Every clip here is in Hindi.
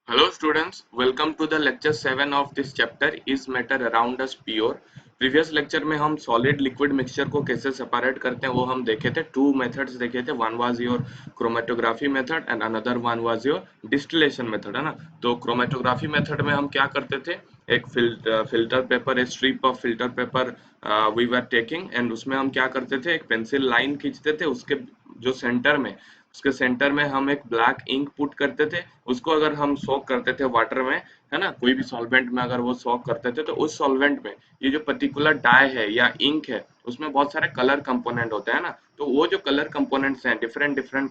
Hello students, welcome to the lecture 7 of this chapter is matter around us pure. Previous lecture में हम सॉलिड लिक्विड मिक्सचर को कैसे सेपरेट करते हैं वो हम देखे थे। टू मेथड्स देखे थे, one was your chromatography method and another one was your distillation method, है ना। तो क्रोमेटोग्राफी मेथड में हम क्या करते थे, एक फिल्टर पेपर, एक strip of filter paper we were taking and उसमें हम क्या करते थे, एक पेंसिल लाइन खींचते थे, उसके सेंटर में हम एक ब्लैक इंक पुट करते थे। उसको अगर हम सोक करते थे वाटर में, है ना, कोई भी सॉल्वेंट में अगर वो सोक करते थे तो उस सॉल्वेंट में ये जो पर्टिकुलर डाई है या इंक है उसमें बहुत सारे कलर कंपोनेंट होते हैं ना। तो वो जो कलर कंपोनेंट्स हैं, different different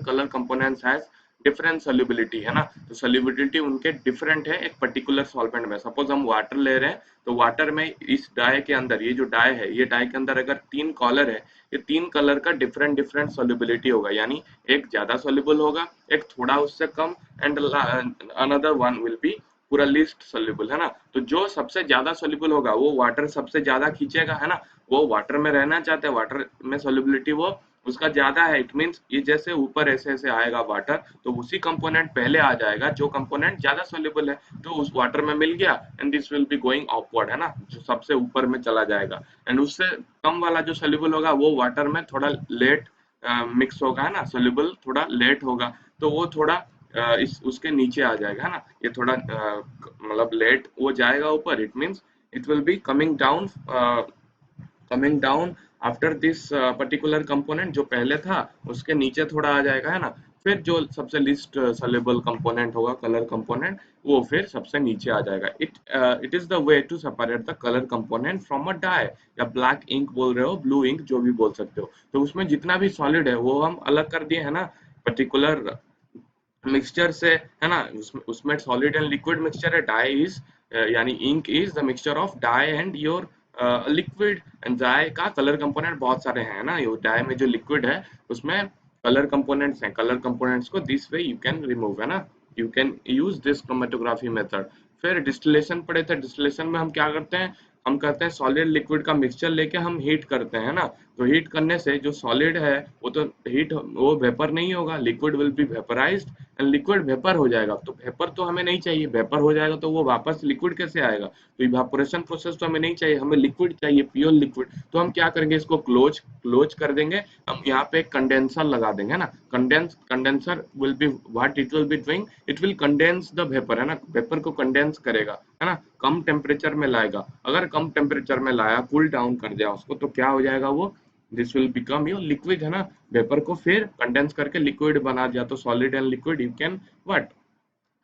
colour components has different solubility, है ना। तो सोल्युबिलिटी उनके डिफरेंट है एक पर्टिकुलर सॉल्वेंट में। सपोज हम वाटर ले रहे हैं तो वाटर में इस डाई के अंदर, ये जो डाई है, ये डाई के अंदर अगर तीन कलर है, ये तीन कलर का डिफरेंट डिफरेंट सोल्युबिलिटी होगा, यानी एक ज्यादा सोल्युबल होगा, एक थोड़ा उससे कम, and another one will be पूरा लिस्ट सोल्युबल, है ना। तो जो सबसे ज्यादा सोल्युबल होगा वो वाटर सबसे ज्यादा खींचेगा, है ना। वो वाटर में रहना चाहते हैं, वाटर में सोल्युबिलिटी वो उसका ज्यादा है। इट मींस ये जैसे ऊपर ऐसे ऐसे आएगा वाटर, तो उसी कंपोनेंट पहले आ जाएगा जो कंपोनेंट ज्यादा सोल्युबल है, तो उस वाटर में मिल गया and this will be going upward, है ना, जो सबसे ऊपर में चला जाएगा। एंड उससे कम वाला जो सोल्युबल होगा वो वाटर में थोड़ा लेट मिक्स होगा, है ना, सोल्युबल थोड़ा लेट होगा, तो वो थोड़ा इस उसके नीचे आ जाएगा, है ना। ये थोड़ा मतलब लेट वो जाएगा ऊपर, it means it will be coming down after this particular component, जो पहले था उसके नीचे थोड़ा आ जाएगा, है ना। फिर जो सबसे लिस्ट सोल्युबल कंपोनेंट होगा, कलर कंपोनेंट, वो फिर सबसे नीचे आ जाएगा। It is the way to separate the colour component from a dye, या ब्लैक इंक बोल रहे हो, ब्लू इंक, जो भी बोल सकते हो। तो उसमें जितना भी सॉलिड है वो हम अलग कर दिए, है ना, पर्टिकुलर मिक्सचर से, है ना। उसमें सॉलिड एंड लिक्विड मिक्सचर है। डाई इज यानी ink is the mixture of dye and your liquid, and dye का कलर कंपोनेंट बहुत सारे हैं ना। ये डाई में जो लिक्विड है उसमें कलर कंपोनेंट्स हैं, कलर कंपोनेंट्स को this way you can remove, है ना। You can use this chromatography method. फिर डिस्टिलेशन पढ़े थे। डिस्टिलेशन में हम क्या करते हैं, हम करते हैं सॉलिड लिक्विड का मिक्सचर लेके हम हीट करते हैं ना। तो हीट करने से जो सॉलिड है वो तो हीट, वो वेपर नहीं होगा, liquid will be vaporised and liquid vapour हो जाएगा। तो वेपर तो हमें नहीं चाहिए, वेपर हो जाएगा तो वो वापस लिक्विड कैसे आएगा। तो इवापोरेशन प्रोसेस तो हमें नहीं चाहिए, हमें लिक्विड चाहिए, प्योर लिक्विड। तो हम क्या करेंगे, इसको क्लोज क्लोज कर देंगे। हम यहाँ पे एक कंडेंसर लगा देंगे ना। Condenser will be what it will be doing, it will condense the vapour, है ना, वेपर को कंडेंस करेगा, है ना, कम टेम्परेचर में लाएगा। अगर कम टेम्परेचर में लाया, कूल डाउन कर दिया उसको, तो क्या हो जाएगा, वो this will become your liquid, है ना। वेपर को फिर कंडेंस करके लिक्विड बना दिया, तो solid and liquid you can what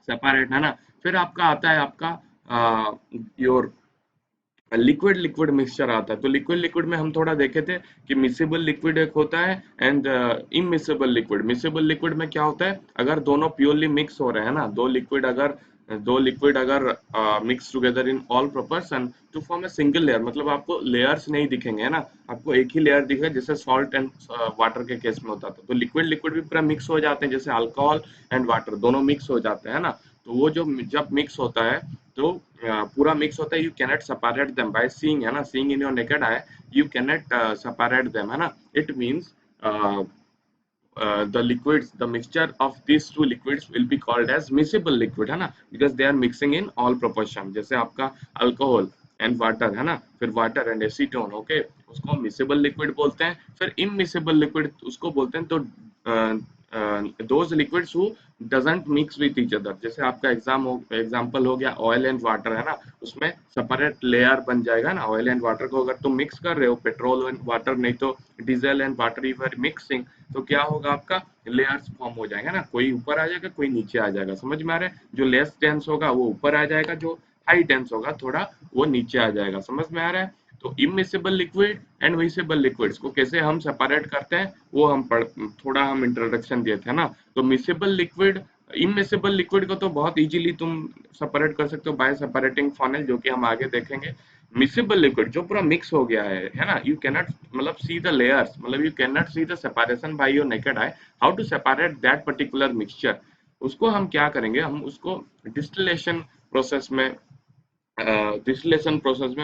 separate, है ना। फिर आपका आता है आपका योर लिक्विड लिक्विड मिक्सचर आता है। तो लिक्विड लिक्विड में हम थोड़ा देखे थे कि मिसेबल लिक्विड एक होता है and immiscible liquid. Miscible liquid में क्या होता है, अगर दोनों प्योरली मिक्स हो रहे हैं ना, दो लिक्विड अगर mix together in all proportion to form a single layer, मतलब आपको लेयर्स नहीं दिखेंगे, है ना, आपको एक ही लेयर दिखेगा, जैसे सॉल्ट एंड वाटर के केस में होता था। तो लिक्विड लिक्विड भी पूरा मिक्स हो जाते हैं, जैसे अल्कोहल एंड वाटर दोनों मिक्स हो जाते हैं ना। तो वो जो जब मिक्स होता है, तो पूरा मिक्स होता है, you cannot separate them by seeing, है ना, seeing in your naked I, you cannot separate them, है ना। It means the liquids, the mixture of these two liquids will be called as miscible liquid, है ना, because they are mixing in all proportion। जैसे आपका अल्कोहल एंड वाटर, है ना, फिर वाटर एंड एसीटोन, ओके, उसको मिसेबल लिक्विड बोलते हैं। फिर इमिसेबल लिक्विड उसको बोलते हैं। तो those liquids who doesn't mix with each other, जैसे आपका एग्जांपल हो गया ऑयल एंड वाटर, है ना, उसमें सेपरेट लेयर बन जाएगा ना। ऑयल एंड वाटर को अगर तुम मिक्स कर रहे हो, पेट्रोल एंड वाटर, नहीं तो diesel and water you are mixing, तो क्या होगा, आपका लेयर्स फॉर्म हो जाएगा ना, कोई ऊपर आ जाएगा, कोई नीचे आ जाएगा। समझ में आ रहा है, जो लेस डेंस होगा वो ऊपर आ जाएगा, जो हाई डेंस होगा थोड़ा वो नीचे आ जाएगा। समझ में आ रहा है। तो immiscible liquid and miscible liquids को कैसे हम सेपरेट करते हैं वो थोड़ा हम इंट्रोडक्शन दिए थे ना। तो मिसेबल लिक्विड, इमिसेबल लिक्विड को तो बहुत इजीली तुम सेपरेट कर सकते हो बाय सेपरेटिंग फॉनेल, जो कि हम आगे देखेंगे। मिसेबल लिक्विड जो पूरा मिक्स हो गया है ना, यू कैनॉट मतलब सी द लेयर्स, मतलब you cannot see the separation by your naked eye, how to separate that particular mixture. उसको हम क्या करेंगे, हम उसको डिस्टिलेशन प्रोसेस में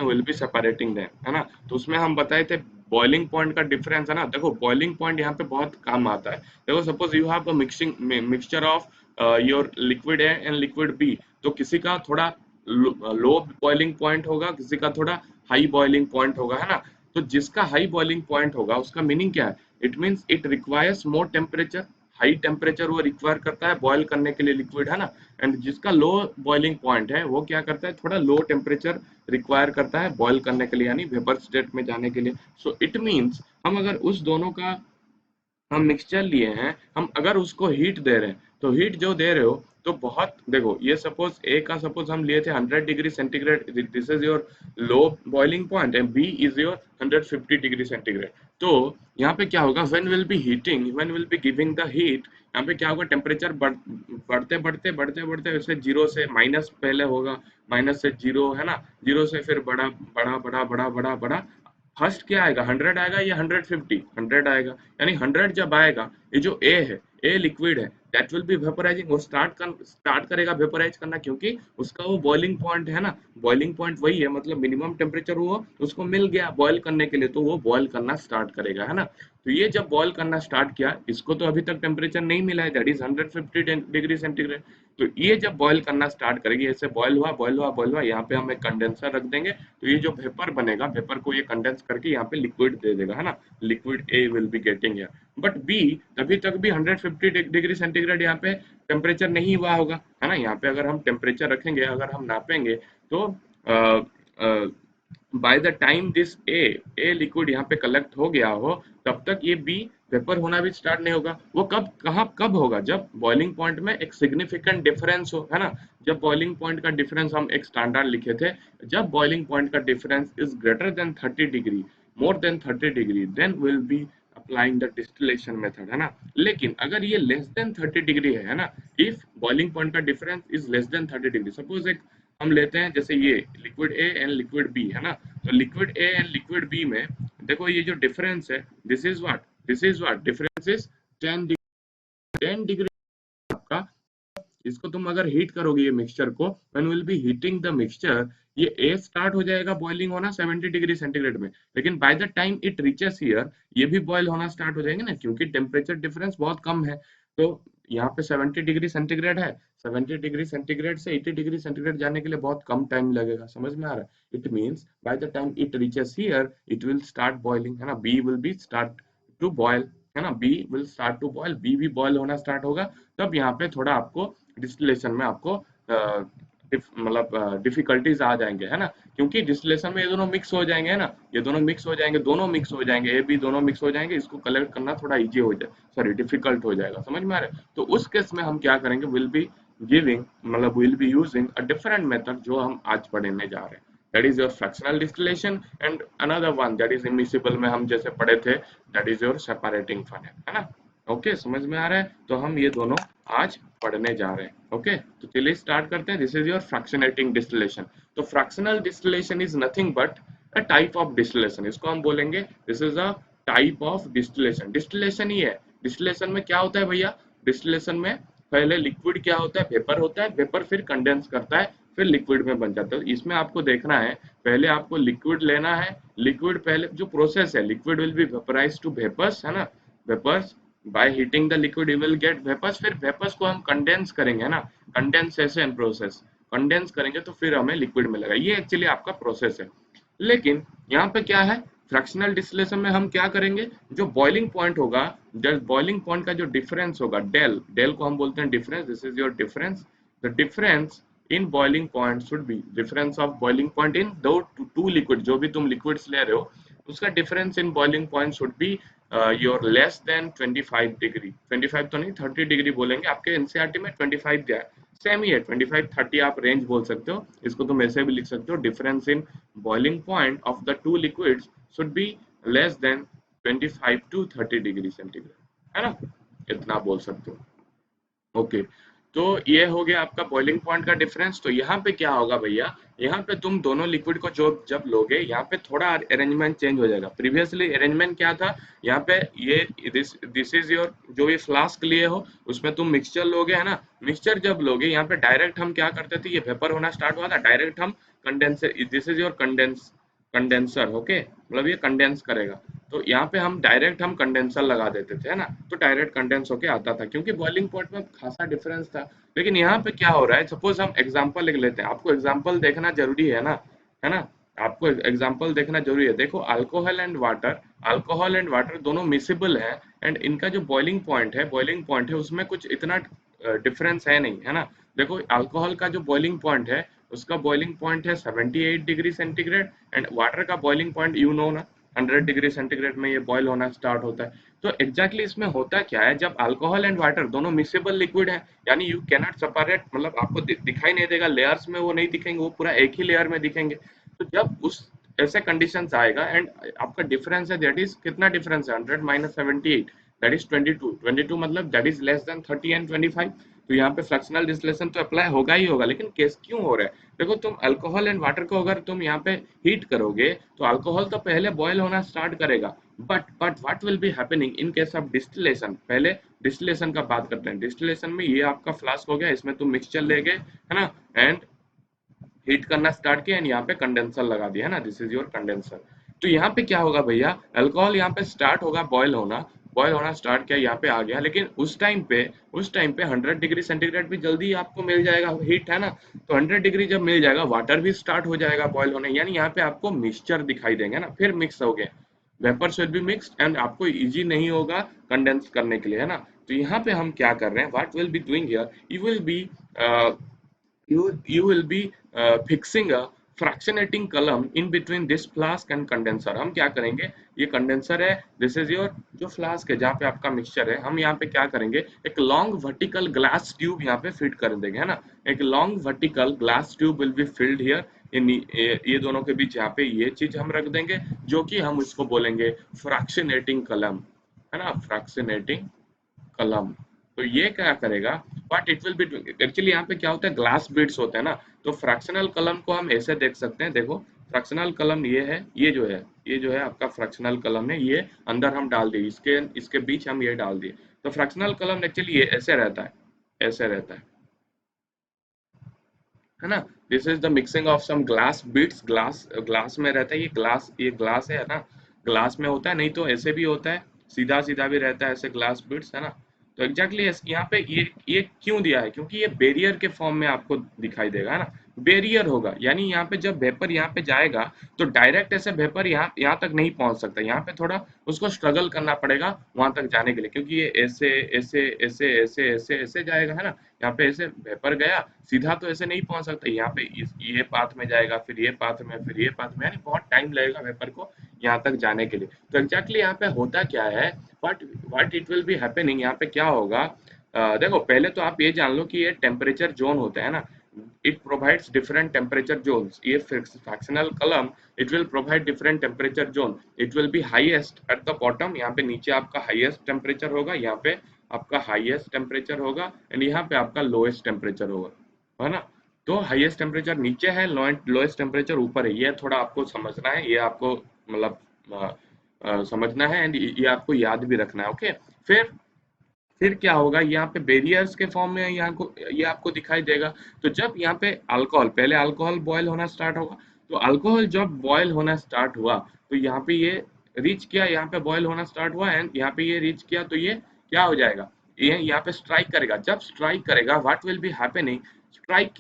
विल बी सेपरेटिंग देम, है ना। तो उसमें हम बताए थे बॉइलिंग पॉइंट का डिफरेंस है ना, देखो बॉइलिंग पॉइंट यहाँ पे बहुत काम आता है। देखो suppose you have a mixture of your liquid A and liquid B, तो किसी का थोड़ा लो बॉइलिंग पॉइंट होगा, किसी का थोड़ा हाई बॉइलिंग पॉइंट होगा, है ना। तो जिसका हाई बॉइलिंग पॉइंट होगा उसका मीनिंग क्या है, it means it requires more temperature, high temperature वो रिक्वायर करता है बॉयल करने के लिए लिक्विड, है ना। एंड जिसका लो बॉइलिंग पॉइंट है वो क्या करता है, थोड़ा लो टेम्परेचर रिक्वायर करता है बॉयल करने के लिए, यानी वेपर स्टेट में जाने के लिए। सो इट मीन्स हम अगर उस दोनों का हम मिक्सचर लिए हैं, हम अगर उसको हीट दे रहे हैं, तो हीट जो दे रहे हो तो बहुत, देखो ये सपोज ए का सपोज हम लिए थे 100 degree centigrade, this is your low boiling point and B is your 150 degree centigrade. तो यहाँ पे क्या होगा, when will be heating, when will be giving the heat, यहाँ पे क्या होगा, टेम्परेचर बढ़ते बढ़ते बढ़ते बढ़ते वैसे जीरो से माइनस पहले होगा, माइनस से जीरो, है ना, जीरो से फिर बड़ा बड़ा बड़ा बड़ा बड़ा बड़ा, फर्स्ट क्या आएगा, 100 आएगा या 150, 100 आएगा। यानी 100 जब आएगा, ये जो ए है, ए लिक्विड है, दैट विल बी वेपोराइजिंग, वो स्टार्ट करेगा वेपोराइज करना, क्योंकि उसका वो बॉइलिंग पॉइंट है ना, बॉइलिंग पॉइंट वही है, मतलब मिनिमम टेम्परेचर वो उसको मिल गया बॉयल करने के लिए, तो वो बॉयल करना स्टार्ट करेगा, है ना। तो ये जब बॉयल करना स्टार्ट किया, इसको तो अभी तक टेम्परेचर नहीं मिला है, दैट इज 150 डिग्री सेंटीग्रेड। तो ये जब बॉयल करना स्टार्ट करेगी, ऐसे बॉयल हुआ बॉयल हुआ बॉयल हुआ, यहाँ पे हम एक कंडेंसर रख देंगे, तो ये जो वेपर बनेगा, वेपर को ये कंडेंस करके यहाँ पे लिक्विड दे देगा, है ना, liquid A will be getting here. But B तभी तक भी 150 डिग्री सेंटीग्रेड यहाँ पे टेम्परेचर नहीं हुआ होगा, है ना। यहाँ पे अगर हम टेम्परेचर रखेंगे, अगर हम नापेंगे, तो bye the time this a liquid यहाँ पे कलेक्ट हो गया हो, तब तक ये बी वेपर होना भी स्टार्ट नहीं होगा। वो कब होगा, जब बॉइलिंग पॉइंट में एक सिग्निफिकेंट डिफरेंस हो, है ना। जब बॉइलिंग पॉइंट का डिफरेंस हम एक स्टैंडर्ड लिखे थे, जब बॉइलिंग पॉइंट का difference is greater than 30 degree, more than 30 degree, then will be applying the distillation method, है ना। लेकिन अगर ये लेस देन 30 डिग्री है ना, इफ बॉइलिंग पॉइंट का difference is less than 30 degree, suppose एक हम लेते हैं जैसे ये liquid A and liquid B, है ना। तो liquid A and liquid B में देखो ये जो डिफरेंस है, this is what difference is 10 degree, 10 degree आपका। इसको तुम अगर हीट करोगे ये मिक्सचर को, when will be heating the mixture, ये ए स्टार्ट हो जाएगा बॉइलिंग होना 70 डिग्री सेंटीग्रेड में, लेकिन bye the time it reaches here, ये भी बॉयल होना स्टार्ट हो जाएंगे ना, क्योंकि टेम्परेचर डिफरेंस बहुत कम है। तो यहाँ पे 70 डिग्री सेंटीग्रेड है, 70 डिग्री सेंटीग्रेड से 80 डिग्री सेंटीग्रेड जाने के लिए बहुत कम टाइम लगेगा, समझ में आ रहा है। It means by the time it reaches here, it will start boiling, है ना, B will be start to boil, है ना, B will start to boil, B भी बॉयल होना स्टार्ट होगा। तब यहाँ पे थोड़ा आपको डिस्टिलेशन में आपको मतलब डिफिकल्टीज आ जाएंगे, है ना, क्योंकि डिस्टिलेशन में ये दोनों मिक्स हो जाएंगे, है ना, ये दोनों मिक्स हो जाएंगे, दोनों मिक्स हो जाएंगे, ए बी दोनों मिक्स हो जाएंगे, इसको कलेक्ट करना थोड़ा इजी हो जाए, सॉरी डिफिकल्ट हो जाएगा, समझ में आ रहा है। तो उस केस में हम क्या करेंगे, विल बी गिविंग, मतलब will be using a different method जो हम आज पढ़ने जा रहे हैं, that is your fractional distillation, and another one that is immiscible में हम जैसे पढ़े थे, that is your separating funnel, है ना। ओके, समझ में आ रहा है। तो हम ये दोनों आज पढ़ने जा रहे हैं। ओके, तो चलिए स्टार्ट करते हैं। This is your fractionating distillation. तो fractional distillation is nothing but a type of distillation, इसको हम बोलेंगे this is a type of distillation. Distillation ही है। डिस्टिलेशन में क्या होता है भैया, डिस्टिलेशन में पहले लिक्विड क्या होता है, वेपर होता है, वेपर फिर कंडेंस करता है, फिर लिक्विड में बन जाता है। इसमें आपको देखना है, पहले आपको लिक्विड लेना है, लिक्विड पहले जो प्रोसेस है, liquid will be vaporise to vapours, है ना, vapours, by heating the liquid you will get vapours, फिर वेपर्स को हम कंडेंस करेंगे, है ना, कंडेंसेशन प्रोसेस, कंडेंस करेंगे तो फिर हमें लिक्विड मिलेगा। ये एक्चुअली आपका प्रोसेस है। लेकिन यहाँ पे क्या है, फ्रैक्शनल डिस्टिलेशन में हम क्या करेंगे, जो बॉइलिंग पॉइंट होगा, जब बॉइलिंग पॉइंट का जो डिफरेंस होगा, डेल, डेल को हम बोलते हैं difference, this is your difference, the difference in boiling point should be difference of boiling point in दो टू लिक्विड, जो भी तुम लिक्विड्स ले रहे हो उसका difference in boiling point should be your less than 25 degree, 25 तो नहीं 30 डिग्री बोलेंगे, आपके एनसीईआरटी में 25 दिया है, सेम ही है, 25 30 आप रेंज बोल सकते हो, इसको तुम ऐसे भी लिख सकते हो, difference in boiling point of the two liquids should be less than 25 to 30 degree centigrade, है ना, इतना बोल सकते हो। ओके, तो ये हो गया आपका बॉइलिंग पॉइंट का डिफरेंस। तो यहाँ पे क्या होगा भैया, यहाँ पे तुम दोनों लिक्विड को जो जब लोगे, यहाँ पे थोड़ा अरेंजमेंट चेंज हो जाएगा। प्रीवियसली अरेंजमेंट क्या था, यहाँ पे ये दिस इज योर, जो ये फ्लास्क लिए हो उसमें तुम मिक्सचर लोगे, है ना, मिक्सचर जब लोगे यहाँ पे डायरेक्ट हम क्या करते थे, ये वेपर होना स्टार्ट हुआ था, डायरेक्ट हम condenser, this is your condenser, okay, मतलब ये कंडेंस करेगा। तो यहाँ पे हम डायरेक्ट हम कंडेंसर लगा देते थे, है ना, तो डायरेक्ट कंडेंस होके आता था क्योंकि बॉइलिंग पॉइंट में खासा डिफरेंस था। लेकिन यहाँ पे क्या हो रहा है, सपोज हम एग्जांपल लिख लेते हैं, आपको एग्जांपल देखना जरूरी है ना, आपको एग्जांपल देखना जरूरी है। देखो अल्कोहल एंड वाटर दोनों मिसिबल है, एंड इनका जो बॉइलिंग पॉइंट है उसमें कुछ इतना डिफरेंस है नहीं, है ना। देखो अल्कोहल का जो बॉइलिंग पॉइंट है, उसका बॉइलिंग पॉइंट है 78 डिग्री सेंटीग्रेड, एंड वाटर का बॉइलिंग पॉइंट यू नो ना, 100 डिग्री सेंटीग्रेड में ये बॉयल होना स्टार्ट होता है। तो एग्जैक्टली इसमें होता क्या है, जब अल्कोहल एंड वाटर दोनों मिक्सेबल लिक्विड है, यानी यू कैनॉट सेपरेट, मतलब आपको दिखाई नहीं देगा, लेयर्स में वो नहीं दिखेंगे, वो पूरा एक ही लेयर में दिखेंगे। तो जब उस ऐसे कंडीशंस आएगा एंड आपका डिफरेंस है, दैट इज कितना डिफरेंस है, 100 माइनस 78, दैट इज 22 मतलब that is less than 30 and 25। तो यहाँ पे फ्रैक्शनल डिस्टिलेशन तो अप्लाई होगा ही होगा, लेकिन केस क्यों हो रहा है, देखो तुम अल्कोहल एंड वाटर को अगर तुम यहाँ पे हीट करोगे तो अल्कोहल तो पहले बॉयल होना स्टार्ट करेगा, but what will be happening in case of distillation. पहले डिस्टिलेशन का बात करते हैं। डिस्टिलेशन में ये आपका फ्लास्क हो गया, इसमें तुम मिक्सचर ले गए, है ना, एंड हीट करना स्टार्ट किया एंड यहाँ पे कंडेंसर लगा दिया, है ना, दिस इज योर कंडेंसर। तो यहाँ पे क्या होगा भैया, अल्कोहल यहाँ पे स्टार्ट होगा बॉयल होना स्टार्ट किया, यहाँ पे आ गया, लेकिन उस टाइम पे 100 डिग्री सेंटीग्रेड भी जल्दी आपको मिल जाएगा हीट, है ना। तो 100 डिग्री जब मिल जाएगा, वाटर भी स्टार्ट हो जाएगा बॉयल होने, यानी यहाँ पे आपको मिक्सचर दिखाई देंगे ना, फिर मिक्स हो गए, vapours will be mixed and आपको इजी नहीं होगा कंडेंस करने के लिए, है ना। तो यहाँ पे हम क्या कर रहे हैं, what will be doing here, you will B you will be fixing a fractionating column in between this flask and condenser। हम क्या करेंगे, ये कंडेंसर है, दिस इज योर जो फ्लास्क है जहाँ पे आपका मिक्सचर है, हम यहाँ पे क्या करेंगे, एक लॉन्ग वर्टिकल ग्लास ट्यूब यहाँ पे फिट कर देंगे, है ना। एक long vertical glass tube will be filled here in ये दोनों के बीच, यहाँ पे ये चीज हम रख देंगे, जो कि हम इसको बोलेंगे फ्रैक्शनेटिंग कलम, है ना, फ्रैक्शनेटिंग कलम। तो ये क्या करेगा, what it will be doing, actually यहाँ पे क्या होता है, ग्लास बीड्स होते हैं ना। तो फ्रैक्शनल कलम को हम ऐसे देख सकते हैं, देखो फ्रैक्शनल कलम ये है, ये जो है आपका फ्रैक्शनल कलम है, ये अंदर हम डाल दिए, इसके इसके बीच हम ये डाल दिए। तो फ्रैक्शनल कलम एक्चुअली ये ऐसे रहता है, ऐसे रहता है ना। This is the mixing of some glass beads, glass glass में रहता है, ये ग्लास है ना, ग्लास में होता है, नहीं तो ऐसे भी होता है, सीधा सीधा भी रहता है, ऐसे ग्लास बीड्स, है ना। तो एग्जैक्टली यहाँ पे ये क्यों दिया है, क्योंकि ये बैरियर के फॉर्म में आपको दिखाई देगा, है ना, बैरियर होगा, यानी यहाँ पे जब वेपर यहाँ पे जाएगा तो डायरेक्ट ऐसे वेपर यहाँ यहाँ तक नहीं पहुंच सकता, यहाँ पे थोड़ा उसको स्ट्रगल करना पड़ेगा वहां तक जाने के लिए, क्योंकि ये ऐसे ऐसे ऐसे ऐसे ऐसे ऐसे जाएगा, है ना। यहाँ पे ऐसे वेपर गया, सीधा तो ऐसे नहीं पहुंच सकता, यहाँ पे ये पाथ में जाएगा, फिर ये पाथ में, फिर ये पाथ में, यानी बहुत टाइम लगेगा वेपर को यहाँ तक जाने के लिए। तो एग्जैक्टली यहाँ पे होता क्या है, but what it will be happening, यहाँ पे क्या होगा, देखो पहले तो आप ये जान लो कि ये टेम्परेचर जोन होता है ना, it provides different temperature zones, ये fractional column it will provide different temperature zone, it will be highest at the bottom, यहाँ पे नीचे आपका highest temperature होगा, यहाँ पे आपका highest temperature होगा, एंड यहाँ पे आपका lowest temperature होगा, है ना। तो हाईएस्ट टेम्परेचर नीचे है, लोएस्ट टेम्परेचर ऊपर है, ये थोड़ा आपको समझना है, ये आपको मतलब समझना है, एंड ये आपको याद भी रखना है, ओके। फिर क्या होगा, यहाँ पे बैरियर्स के फॉर्म में यहाँ को ये आपको दिखाई देगा। तो जब यहाँ पे पहले अल्कोहल बॉयल होना स्टार्ट होगा, तो अल्कोहल जब बॉयल होना स्टार्ट हुआ तो यहाँ पे ये रीच किया, यहाँ पे बॉयल होना स्टार्ट हुआ एंड यहाँ पे ये रीच किया, तो ये क्या हो जाएगा, ये यहाँ पे स्ट्राइक करेगा, जब स्ट्राइक करेगा what will be happening, strike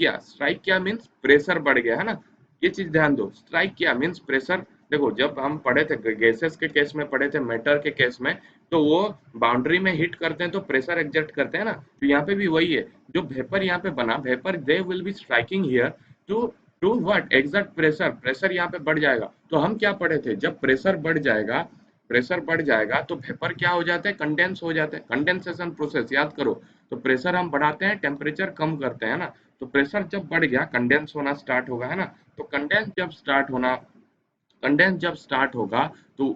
किया मीन्स प्रेशर बढ़ गया, है ना। ये चीज ध्यान दो, स्ट्राइक किया मीन्स प्रेशर। देखो जब हम पढ़े थे गैसेस के केस में, पढ़े थे मैटर के केस में, तो वो बाउंड्री में हिट करते हैं तो प्रेशर एग्जर्ट करते हैं ना, तो यहाँ पे भी वही है, जो वेपर यहाँ पे बना, vapour they will be striking here to to what exert pressure यहाँ पे बढ़ जाएगा। तो हम क्या पढ़े थे, जब प्रेशर बढ़ जाएगा तो वेपर क्या हो जाता है, कंडेंस हो जाता है, कंडेंसेशन प्रोसेस याद करो। तो प्रेशर हम बढ़ाते हैं, टेम्परेचर कम करते हैं ना। तो प्रेशर जब बढ़ गया, कंडेंस होना स्टार्ट होगा, है ना। तो कंडेंस जब स्टार्ट होगा तो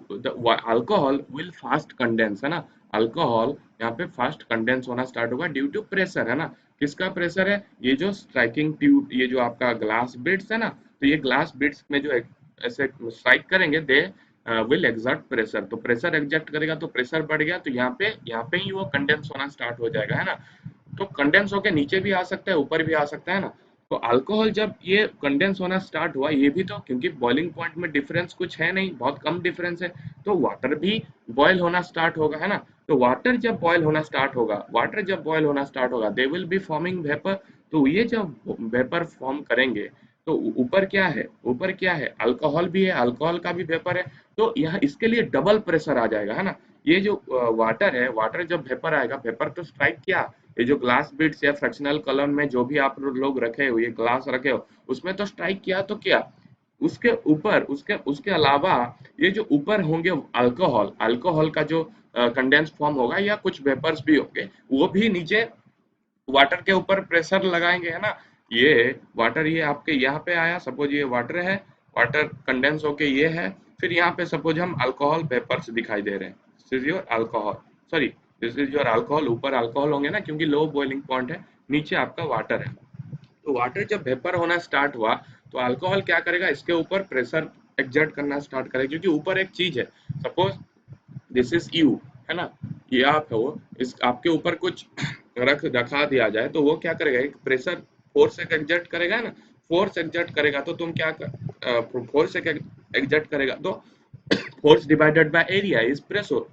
अल्कोहल विल फास्ट कंडेंस, है ना। अल्कोहल यहाँ पे फास्ट कंडेंस होना स्टार्ट होगा ड्यू टू प्रेशर, है ना। किसका प्रेशर है, ये जो स्ट्राइकिंग ट्यूब, ये जो आपका ग्लास बिट्स है ना, तो ये ग्लास बिट्स में जो ऐसे स्ट्राइक करेंगे, दे विल एग्जर्ट प्रेशर, तो प्रेशर एग्जर्ट करेगा तो प्रेशर बढ़ गया, तो यहाँ पे ही वो कंडेंस होना स्टार्ट हो जाएगा, है ना। तो कंडेंस होके नीचे भी आ सकता है, ऊपर भी आ सकता है ना। तो अल्कोहल जब ये कंडेंस होना स्टार्ट हुआ, ये भी तो क्योंकि बॉइलिंग पॉइंट में डिफरेंस कुछ है नहीं, बहुत कम डिफरेंस है, तो वाटर भी बॉयल होना स्टार्ट होगा, है ना। तो वाटर जब बॉयल होना स्टार्ट होगा, दे विल बी फॉर्मिंग वेपर। तो ये जब वेपर फॉर्म करेंगे, तो ऊपर क्या है, अल्कोहल भी है, अल्कोहल का भी वेपर है। तो यहाँ इसके लिए डबल प्रेशर आ जाएगा, है ना। ये जो वाटर है, वाटर जब वेपर आएगा, वेपर तो स्ट्राइक किया, ये जो ग्लास बिट्स या फ्रैक्शनल कॉलम में जो भी आप लोग रखे हो, ये ग्लास रखे हो, उसमें तो स्ट्राइक किया तो क्या, उसके ऊपर उसके उसके अलावा ये जो ऊपर होंगे अल्कोहल, अल्कोहल का जो कंडेंस फॉर्म होगा या कुछ वेपर्स भी होंगे, वो भी नीचे वाटर के ऊपर प्रेशर लगाएंगे, है ना। ये वाटर ये आपके यहाँ पे आया, सपोज ये वाटर है, वाटर कंडेंस होके ये है, फिर यहाँ पे सपोज हम अल्कोहल वेपर्स दिखाई दे रहे हैं, this is your alcohol, sorry, this is your alcohol, ऊपर अल्कोहल होंगे ना क्योंकि लो बॉइलिंग पॉइंट है, नीचे आपका वाटर है। तो वाटर जब वेपर होना स्टार्ट हुआ, तो अल्कोहल क्या करेगा, इसके ऊपर प्रेशर एक्सर्ट करना स्टार्ट करेगा, क्योंकि ऊपर एक चीज है, सपोज दिस इज यू, है ना, ये आप हो, इस आपके ऊपर कुछ रखा दिया जाए, तो वो क्या करेगा, एक प्रेशर फोर्स एक एग्जर्ट करेगा ना, फोर्स एग्जर्ट करेगा तो तुम क्या कर, फोर्स एक एग्जर्ट करेगा तो force divided by area is pressure,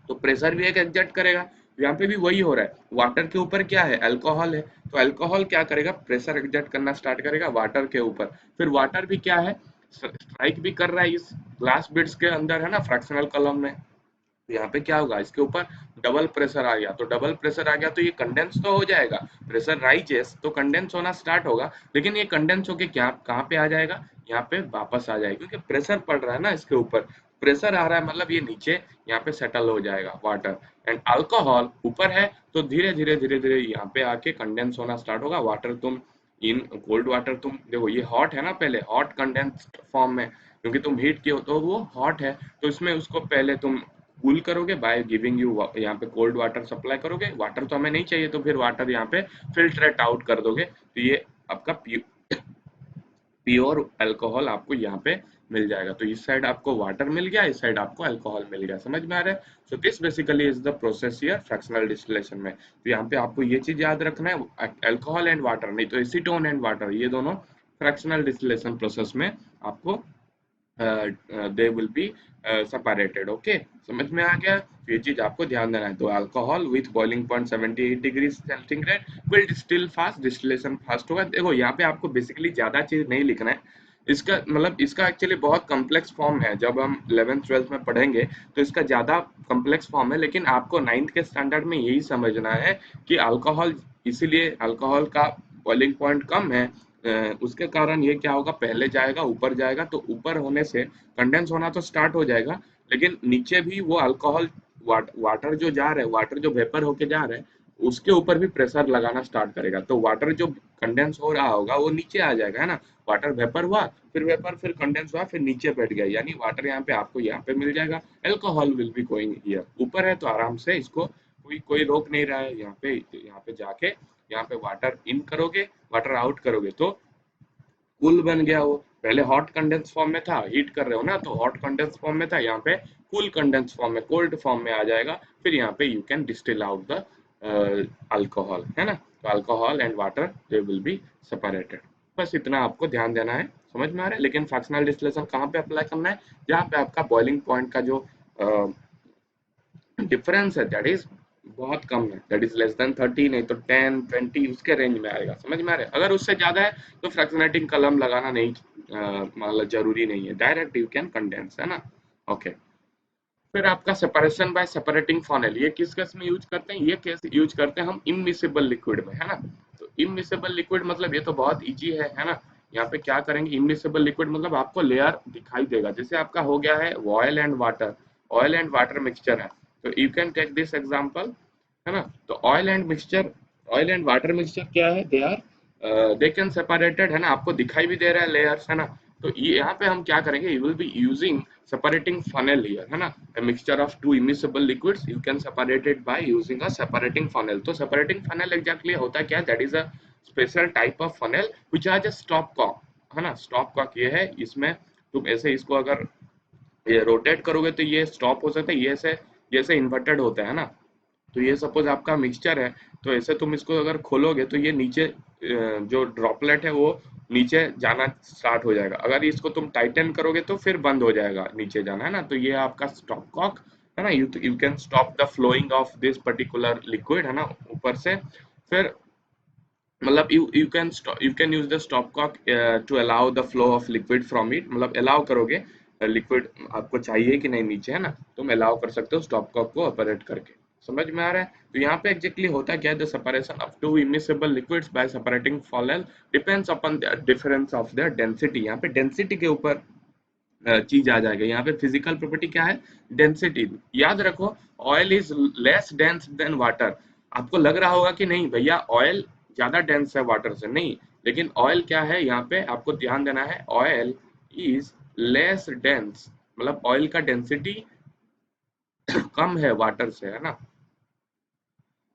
तो प्रेशर भी एक एग्जर्ट करेगा। यहाँ पे भी वही हो रहा है, वाटर के ऊपर क्या है, अल्कोहल है, तो अल्कोहल क्या करेगा, प्रेशर एग्जर्ट करना स्टार्ट करेगा वाटर के ऊपर, फिर वाटर भी क्या है, स्ट्राइक भी कर रहा है इस ग्लास बिट्स के अंदर, है ना, फ्रैक्शनल कॉलम में। तो यहाँ पे क्या होगा, इसके ऊपर डबल प्रेशर आ गया, तो डबल प्रेशर आ गया तो ये कंडेंस तो हो जाएगा, प्रेशर राइजेस तो कंडेंस होना स्टार्ट होगा, लेकिन ये कंडेंस होके क्या कहाँ पे आ जाएगा, यहाँ पे वापस आ जाएगा, क्योंकि प्रेशर पड़ रहा है ना इसके ऊपर, प्रेशर आ रहा है मतलब ये नीचे यहाँ पे सेटल हो जाएगा वाटर, एंड अल्कोहल ऊपर है, तो धीरे धीरे यहाँ पे आके कंडेंस होना स्टार्ट होगा वाटर। तुम इन कोल्ड वाटर, तुम देखो ये हॉट है ना, पहले हॉट कंडेंस्ड फॉर्म में, क्योंकि तुम हीट किए हो तो वो हॉट है, तो इसमें उसको पहले तुम कूल करोगे बाय गिविंग यू, यहाँ पे कोल्ड वाटर सप्लाई करोगे, वाटर तो हमें नहीं चाहिए, तो फिर वाटर यहाँ पे फिल्ट्रेट आउट कर दोगे, तो ये आपका प्योर अल्कोहल आपको यहाँ पे मिल जाएगा। तो इस साइड आपको वाटर मिल गया, इस साइड आपको अल्कोहल मिल गया, समझ में आ रहा है। So this basically is the process here fractional distillation में। तो यहाँ पे आपको ये चीज याद रखना है, अल्कोहल एंड वाटर, नहीं तो एसीटोन एंड वाटर, ये दोनों फ्रैक्शनल डिस्टिलेशन प्रोसेस में आपको दे विल बी सेपरेटेड, ओके, समझ में आ गया। तो ये चीज आपको ध्यान देना है। तो alcohol with boiling point 78 degree centigrade will distil fast, distillation fast होगा। देखो यहाँ पे आपको बेसिकली ज्यादा चीज नहीं लिखना है, इसका मतलब इसका एक्चुअली बहुत कॉम्प्लेक्स फॉर्म है, जब हम 11th 12th में पढ़ेंगे तो इसका ज्यादा कॉम्प्लेक्स फॉर्म है, लेकिन आपको 9th के स्टैंडर्ड में यही समझना है कि अल्कोहल, इसीलिए अल्कोहल का बॉइलिंग पॉइंट कम है, उसके कारण ये क्या होगा, पहले जाएगा ऊपर जाएगा, तो ऊपर होने से कंडेंस होना तो स्टार्ट हो जाएगा, लेकिन नीचे भी वो अल्कोहल वाटर जो जा रहा है, वाटर जो वेपर होके जा रहा है, उसके ऊपर भी प्रेशर लगाना स्टार्ट करेगा, तो वाटर जो कंडेंस हो रहा होगा वो नीचे आ जाएगा, है ना। वाटर वेपर हुआ, फिर वेपर, फिर कंडेंस हुआ, फिर नीचे बैठ गया, यानी वाटर यहाँ पे आपको यहाँ पे मिल जाएगा, alcohol will be going here, ऊपर है तो आराम से इसको कोई कोई रोक नहीं रहा है, यहाँ पे जाके यहाँ पे वाटर इन करोगे, वाटर आउट करोगे, तो कूल बन गया वो, पहले हॉट कंडेंस फॉर्म में था, हीट कर रहे हो ना, तो हॉट कंडेंस फॉर्म में था, यहाँ पे कूल कंडेंस फॉर्म में, कोल्ड फॉर्म में आ जाएगा, फिर यहाँ पे you can distil out the alcohol, है ना। तो alcohol and water they will be separated, बस इतना आपको ध्यान देना है, समझ में आ रहा है। लेकिन फ्रैक्शनल डिस्टिलेशन कहाँ पे अप्लाई करना है, जहाँ पे आपका बॉइलिंग पॉइंट का जो डिफरेंस है दैट इज बहुत कम है, दैट इज लेस देन 30, नहीं तो 10 20 उसके रेंज में आएगा, समझ में आ रहा है। अगर उससे ज्यादा है तो फ्रैक्शनेटिंग कलम लगाना नहीं, मतलब जरूरी नहीं है, डायरेक्ट यू कैन कंडेंस, है ना। ओके, फिर आपका सेपरेशन बाय सेपरेटिंग फनेल, ये किस केस में यूज करते हैं, ये केस यूज करते हैं हम इममिसिबल लिक्विड में, है ना। तो इममिसिबल लिक्विड मतलब ये तो बहुत इजी है ना। यहाँ पे क्या करेंगे, इममिसिबल लिक्विड मतलब आपको लेयर दिखाई देगा, जैसे आपका हो गया है oil and water, oil and water mixture है, तो you can take this example, है ना। तो oil and mixture, oil and water mixture क्या है, दे कैन सेपरेटेड, है ना, आपको दिखाई भी दे रहा है लेयर्स, है ना। तो ये यहाँ पे हम क्या करेंगे, you will be using separating funnel here, है ना, a mixture of two immiscible liquids you can separate it by using a separating funnel। तो separating funnel exactly होता क्या है, that is a special type of funnel which has a stop cock, है ना। stop cock ये है, इसमें तुम ऐसे इसको अगर ये रोटेट करोगे तो ये स्टॉप हो सकता है, ये ऐसे इन्वर्टेड होता है ना, तो ये सपोज आपका मिक्सचर है, तो ऐसे तुम इसको अगर खोलोगे तो ये नीचे जो ड्रॉपलेट है वो नीचे जाना स्टार्ट हो जाएगा। अगर इसको तुम टाइटन करोगे तो फिर बंद हो जाएगा नीचे जाना, है ना। तो ये आपका स्टॉप कॉक है ना। You can stop the flowing of this particular liquid, है ना, ऊपर से। फिर मतलब you can use the stopcock to allow the flow of liquid from it, मतलब अलाउ करोगे लिक्विड आपको चाहिए कि नहीं नीचे, है ना, तुम अलाउ कर सकते हो स्टॉप कॉक को ऑपरेट करके। समझ में आ रहा है? तो यहाँ पे एग्जैक्टली होता क्या है, the separation of two immiscible liquids by separating funnel depends upon the difference of their density. यहाँ पे डेंसिटी के ऊपर चीज आ जाएगा। यहाँ पे फिजिकल प्रॉपर्टी क्या है, डेंसिटी। याद रखो, oil is less dense then water. आपको लग रहा होगा कि नहीं भैया ऑयल ज्यादा डेंस है वाटर से, नहीं, लेकिन ऑयल क्या है यहाँ पे आपको ध्यान देना है, ऑयल इज लेस डेंस, मतलब ऑयल का डेंसिटी कम है वाटर से, है ना।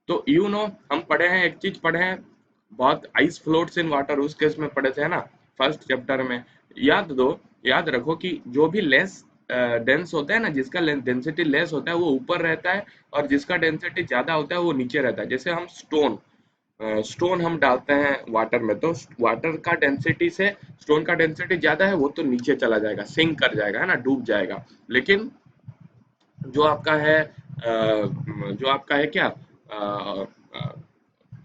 तो हम पढ़े हैं, एक चीज पढ़े हैं, बहुत आइस फ्लोट्स इन वाटर, उस केस में पढ़े थे, है ना, फर्स्ट चैप्टर में। याद दो, याद रखो कि जो भी लेस डेंस होता है ना, जिसका डेंसिटी लेस होता है वो ऊपर रहता है, और जिसका डेंसिटी ज्यादा होता है वो नीचे रहता है। जैसे हम स्टोन हम डालते हैं वाटर में, तो वाटर का डेंसिटी से स्टोन का डेंसिटी ज्यादा है, वो तो नीचे चला जाएगा, सिंक कर जाएगा, है ना, डूब जाएगा। लेकिन जो आपका है जो आपका है क्या,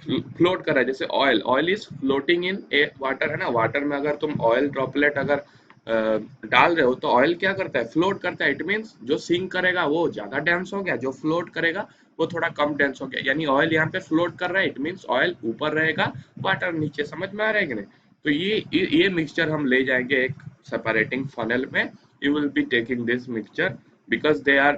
फ्लोट कर रहा है, जैसे oil, oil is floating in A water, है ना। वाटर में अगर तुम ऑयल ड्रॉपलेट अगर डाल रहे हो तो ऑयल क्या करता है, फ्लोट करता है। इट मीन्स जो सिंक करेगा वो ज्यादा डेंस हो गया, जो फ्लोट करेगा वो थोड़ा कम डेंस हो गया। यानी ऑयल यहाँ पे फ्लोट कर रहा है, इट मीन्स ऑयल ऊपर रहेगा, वाटर नीचे। समझ में आ रहा है कि नहीं? तो ये मिक्सचर हम ले जाएंगे एक सेपरेटिंग फनल में। You will be taking this mixture because they are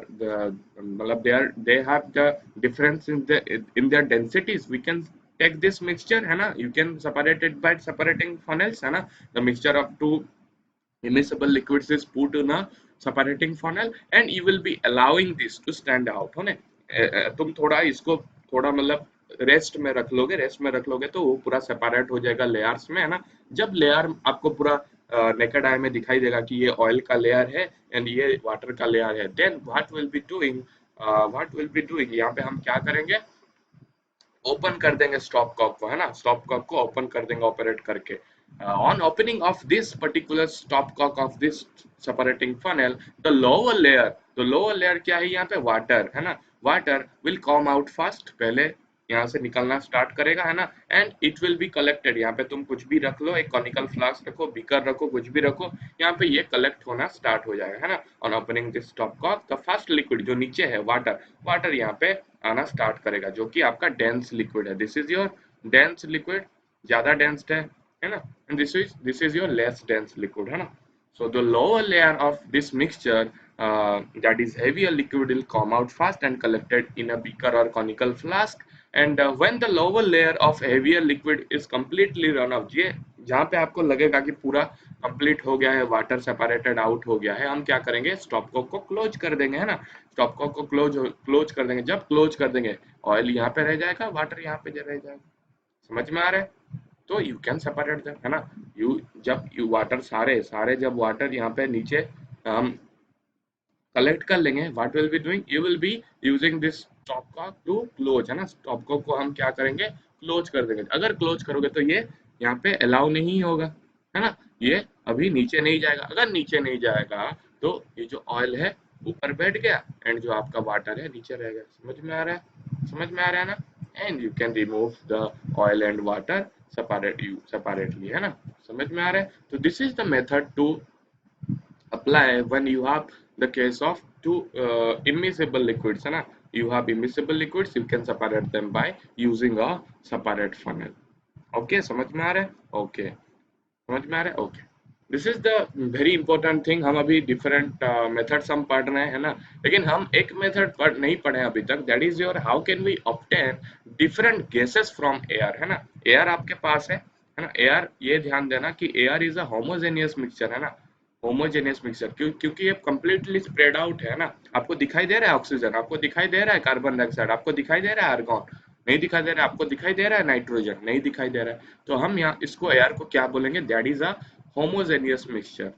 मतलब they have the difference in their densities. We can take this mixture, है ना, you can separate it by separating funnels, है ना। The mixture of two immiscible liquids is put in a separating funnel and you will be allowing this to stand out, है ना। तुम थोड़ा इसको थोड़ा मतलब रेस्ट में रख लोगे, रेस्ट में रख लोगे तो वो पूरा सेपरेट हो जाएगा लेयर्स में, है ना। जब लेयर आपको पूरा नेकेड आई में दिखाई देगा कि ये ऑयल का लेयर है एंड ये वाटर का लेयर है, then what will be doing, यहाँ पे हम क्या करेंगे, ओपन कर देंगे स्टॉप कॉक को, है ना, स्टॉप कॉक को ओपन कर देंगे ऑपरेट करके। On opening of this particular stopcock of this separating funnel, the lower layer क्या है यहाँ पे, वाटर, है ना। Water will come out fast, पहले यहाँ से निकलना स्टार्ट करेगा, है ना। And it will be collected, यहाँ पे तुम कुछ भी रख लो, एक कॉनिकल फ्लास्क रखो, बीकर रखो, कुछ भी रखो, यहाँ पे ये कलेक्ट होना स्टार्ट हो जाएगा, है ना। On opening this stopcock the first liquid जो नीचे है वाटर, वाटर यहाँ पे आना स्टार्ट करेगा, जो कि आपका डेंस लिक्विड है। This is your dense liquid, ज्यादा डेंस्ड है ना। And this is your less dense liquid, है ना। So the lower layer of this mixture, that is heavier liquid, will come out fast and collected in a beaker or conical flask. And when the lower layer of heavier liquid is completely run out, ये जहाँ पे आपको लगेगा कि पूरा कंप्लीट हो गया है, वाटर सेपरेटेड आउट हो गया है, हम क्या करेंगे, स्टॉप कॉक को क्लोज कर देंगे, है ना। स्टॉप कॉक को क्लोज कर देंगे। जब क्लोज कर देंगे ऑयल यहाँ पे रह जाएगा, वाटर यहाँ पे रह जाएगा। समझ में आ रहा है? तो यू कैन सेपरेट देम, है ना। जब यू वाटर सारे सारे जब वाटर यहाँ पे नीचे हम कलेक्ट कर लेंगे, what will be doing, you will be using this stopcock to close, है ना। स्टॉप कॉक को हम क्या करेंगे, क्लोज कर देंगे। अगर क्लोज करोगे तो ये यहाँ पे अलाउ नहीं होगा, है ना, ये अभी नीचे नहीं जाएगा। अगर नीचे नहीं जाएगा तो ये जो ऑयल है ऊपर बैठ गया एंड जो आपका वाटर है नीचे रह गया। समझ में आ रहा है? समझ में आ रहा है ना। And you can remove the oil and water separately, है ना। समझ में आ रहा है? तो this is the method to apply when you have the case of two immiscible liquids, है ना। You have immiscible liquids, you can separate them by using a separate funnel. Okay, समझ में आ रहा है? Okay, समझ में आ रहा है? Okay. This is the very important thing. हम अभी डिफरेंट मेथड्स हम पढ़ रहे हैं ना, लेकिन हम एक मेथड पढ़ नहीं पढ़े अभी तक, that is your how can we obtain different gases from air, है ना। एयर आपके पास है ना। एयर, ये ध्यान देना कि air is a homogeneous mixture, है ना। होमोजेनियस मिक्सचर क्योंकि ये कंप्लीटली स्प्रेड आउट है ना। आपको दिखाई दे रहा है ऑक्सीजन, आपको दिखाई दे रहा है कार्बन डाइऑक्साइड, आपको दिखाई दे रहा है आर्गन, नहीं दिखाई दे रहा है। आपको दिखाई दे रहा है नाइट्रोजन, नहीं दिखाई दे रहा है। तो हम यहाँ इसको एयर को क्या बोलेंगे, that is a homogeneous mixture,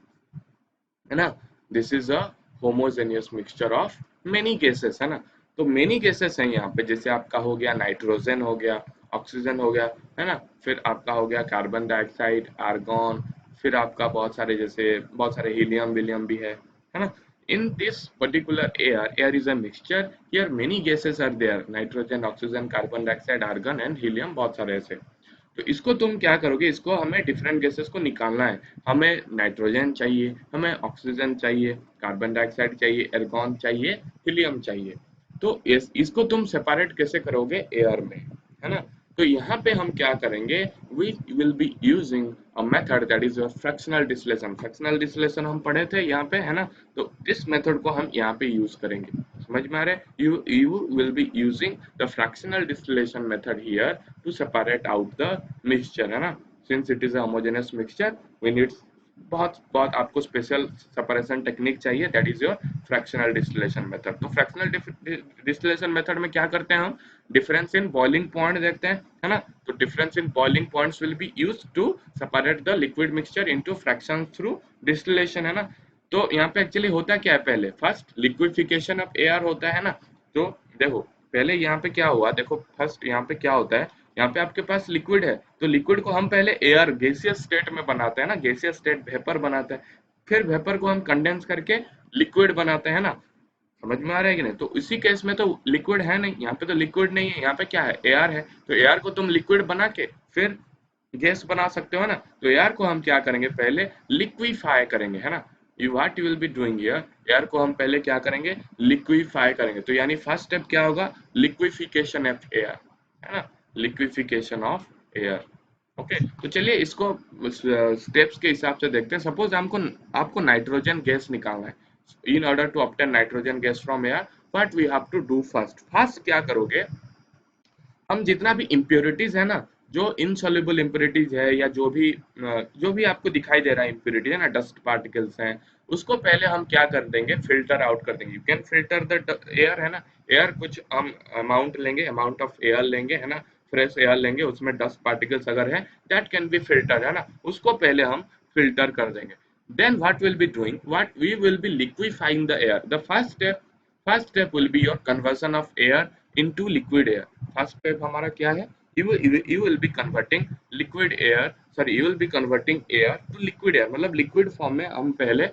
है ना। This is a homogeneous mixture of many gases, है ना। तो मेनी गैसेस हैं यहाँ पे, जैसे आपका हो गया नाइट्रोजन हो गया, ऑक्सीजन हो गया, है ना, फिर आपका हो गया कार्बन डाइऑक्साइड, आर्गन, फिर आपका बहुत सारे जैसे बहुत सारे हीलियम विलियम भी है ना। In this particular air is a mixture, here many gases are there, nitrogen, oxygen, carbon dioxide, argon and helium, बहुत सारे ऐसे। तो इसको तुम क्या करोगे, इसको हमें डिफरेंट गैसेस को निकालना है। हमें नाइट्रोजन चाहिए, हमें ऑक्सीजन चाहिए, कार्बन डाइऑक्साइड चाहिए, एर्गॉन चाहिए, हीलियम चाहिए। तो इसको तुम सेपरेट कैसे करोगे एयर में, है ना। तो यहाँ पे हम क्या करेंगे, we will be using a method that is fractional distillation. Fractional distillation हम पढ़े थे यहाँ पे, है ना। तो इस मेथड को हम यहाँ पे यूज करेंगे, समझ में आ रहा है। you will be using the fractional distillation method here to separate out the mixture, है ना। since it is a homogeneous mixture we need बहुत बहुत आपको स्पेशल सेपरेशन टेक्निक चाहिए, that is your fractional distillation method. तो फ्रैक्शनल डिस्टिलेशन मेथड में क्या करते हैं हम, डिफरेंस इन बॉइलिंग पॉइंट देखते हैं, है ना। तो difference in boiling points will be used to separate the liquid mixture into fraction through distillation, है ना। तो यहाँ पे एक्चुअली होता क्या है, पहले फर्स्ट लिक्विफिकेशन ऑफ एयर होता है ना। तो देखो पहले यहाँ पे क्या हुआ, देखो फर्स्ट यहाँ पे क्या होता है, यहाँ पे आपके पास लिक्विड है, तो लिक्विड को हम पहले एयर गैसियस स्टेट में बनाते हैं ना, गैसियस स्टेट वेपर बनाते हैं, फिर वेपर को हम कंडेंस करके लिक्विड बनाते हैं ना। समझ में आ रहा है कि नहीं। तो इसी केस में तो लिक्विड है नहीं, यहाँ पे तो लिक्विड नहीं है, यहाँ पे क्या है, एयर है। तो एयर को तुम लिक्विड बना के फिर गैस बना सकते हो ना। तो एयर को हम क्या करेंगे, पहले लिक्विफाई करेंगे, है ना। You what you will be doing here, air को हम पहले क्या करेंगे, लिक्विफाई करेंगे। तो यानी फर्स्ट स्टेप क्या होगा, लिक्विफिकेशन ऑफ एयर, है ना, लिक्विफिकेशन ऑफ एयर। ओके, तो चलिए इसको स्टेप्स के हिसाब से देखते हैं। सपोज हमको आपको नाइट्रोजन गैस निकालना है, in order to obtain nitrogen gas from air, what we have to do first, first क्या करोगे, हम जितना भी इम्प्योरिटीज है ना, जो इनसॉल्युबल इम्प्योरिटीज है या जो भी आपको दिखाई दे रहा है इम्प्योरिटी है ना, डस्ट पार्टिकल्स हैं, उसको पहले हम क्या कर देंगे, फिल्टर आउट कर देंगे। You can filter the air, है ना। एयर कुछ हम अमाउंट लेंगे, अमाउंट ऑफ एयर लेंगे, है ना, फ्रेश एयर लेंगे, उसमें डस्ट पार्टिकल्स अगर है दैट कैन बी फिल्टर, है ना, उसको पहले हम फिल्टर कर देंगे। Then what will be doing, what we will be liquefying the air. The first step will be your conversion of air into liquid air. First step हमारा क्या है, you will be converting liquid air, sorry you will be converting air to liquid air, मतलब लिक्विड फॉर्म में हम पहले